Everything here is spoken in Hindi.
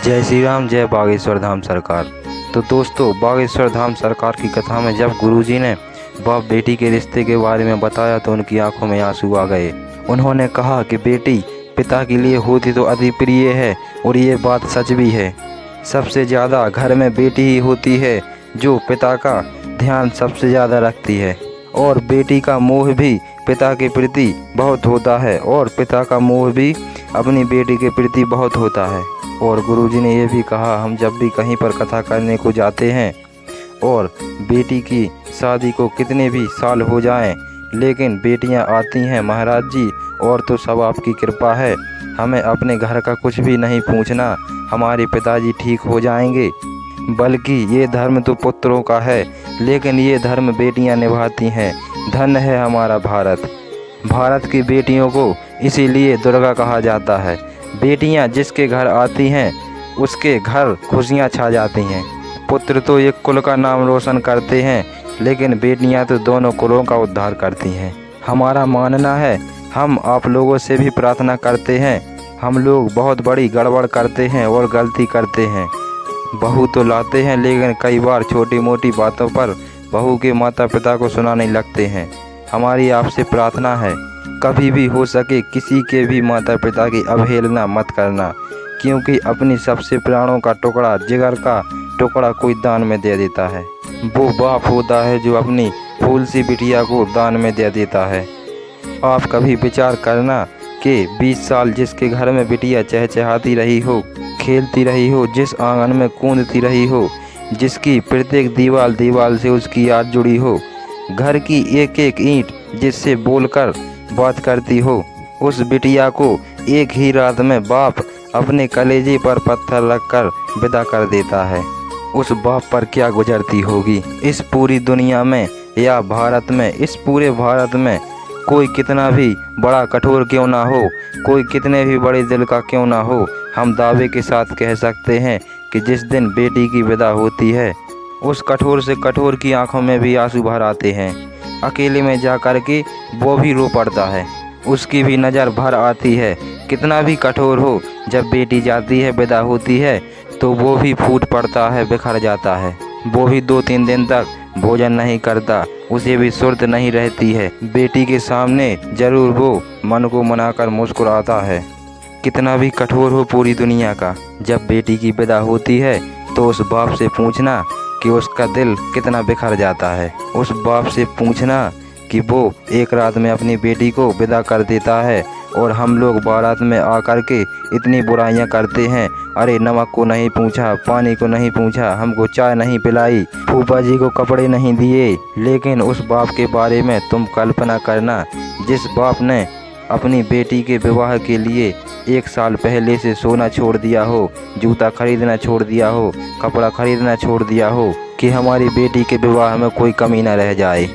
जय श्री राम, जय बागेश्वर धाम सरकार। तो दोस्तों, बागेश्वर धाम सरकार की कथा में जब गुरुजी ने बाप बेटी के रिश्ते के बारे में बताया तो उनकी आंखों में आंसू आ गए। उन्होंने कहा कि बेटी पिता के लिए होती तो अति प्रिय है, और ये बात सच भी है। सबसे ज़्यादा घर में बेटी ही होती है जो पिता का ध्यान सबसे ज़्यादा रखती है, और बेटी का मोह भी पिता के प्रति बहुत होता है, और पिता का मोह भी अपनी बेटी के प्रति बहुत होता है। और गुरुजी ने यह भी कहा, हम जब भी कहीं पर कथा करने को जाते हैं और बेटी की शादी को कितने भी साल हो जाएं, लेकिन बेटियां आती हैं महाराज जी, और तो सब आपकी कृपा है, हमें अपने घर का कुछ भी नहीं पूछना, हमारे पिताजी ठीक हो जाएंगे। बल्कि ये धर्म तो पुत्रों का है, लेकिन ये धर्म बेटियां निभाती हैं। धन्य है हमारा भारत। भारत की बेटियों को इसीलिए दुर्गा कहा जाता है। बेटियां जिसके घर आती हैं उसके घर खुशियां छा जाती हैं। पुत्र तो एक कुल का नाम रोशन करते हैं, लेकिन बेटियां तो दोनों कुलों का उद्धार करती हैं। हमारा मानना है, हम आप लोगों से भी प्रार्थना करते हैं। हम लोग बहुत बड़ी गड़बड़ करते हैं और गलती करते हैं। बहू तो लाते हैं, लेकिन कई बार छोटी मोटी बातों पर बहू के माता पिता को सुनाने लगते हैं। हमारी आपसे प्रार्थना है, कभी भी हो सके किसी के भी माता पिता की अवहेलना मत करना, क्योंकि अपनी सबसे प्राणों का टुकड़ा, जिगर का टुकड़ा कोई दान में दे देता है। वो बाप होता है जो अपनी फूल सी बिटिया को दान में दे देता है। आप कभी विचार करना कि 20 साल जिसके घर में बिटिया चहचहाती रही हो, खेलती रही हो, जिस आंगन में कूदती रही हो, जिसकी प्रत्येक दीवार से उसकी याद जुड़ी हो, घर की एक एक ईंट जिससे बोलकर बात करती हो, उस बिटिया को एक ही रात में बाप अपने कलेजे पर पत्थर रखकर विदा कर देता है। उस बाप पर क्या गुजरती होगी। इस पूरी दुनिया में या भारत में, इस पूरे भारत में कोई कितना भी बड़ा कठोर क्यों ना हो, कोई कितने भी बड़े दिल का क्यों ना हो, हम दावे के साथ कह सकते हैं कि जिस दिन बेटी की विदा होती है, उस कठोर से कठोर की आंखों में भी आंसू भर आते हैं। अकेले में जा कर के वो भी रो पड़ता है, उसकी भी नज़र भर आती है। कितना भी कठोर हो, जब बेटी जाती है, विदा होती है, तो वो भी फूट पड़ता है, बिखर जाता है। वो भी 2-3 दिन तक भोजन नहीं करता, उसे भी सुर्त नहीं रहती है। बेटी के सामने जरूर वो मन को मनाकर मुस्कुराता है। कितना भी कठोर हो पूरी दुनिया का, जब बेटी की विदा होती है तो उस बाप से पूछना कि उसका दिल कितना बिखर जाता है। उस बाप से पूछना कि वो एक रात में अपनी बेटी को विदा कर देता है, और हम लोग बारात में आकर के इतनी बुराइयां करते हैं। अरे नमक को नहीं पूछा, पानी को नहीं पूछा, हमको चाय नहीं पिलाई, फूफा जी को कपड़े नहीं दिए। लेकिन उस बाप के बारे में तुम कल्पना करना, जिस बाप ने अपनी बेटी के विवाह के लिए 1 साल पहले से सोना छोड़ दिया हो, जूता खरीदना छोड़ दिया हो, कपड़ा खरीदना छोड़ दिया हो, कि हमारी बेटी के विवाह में कोई कमी न रह जाए।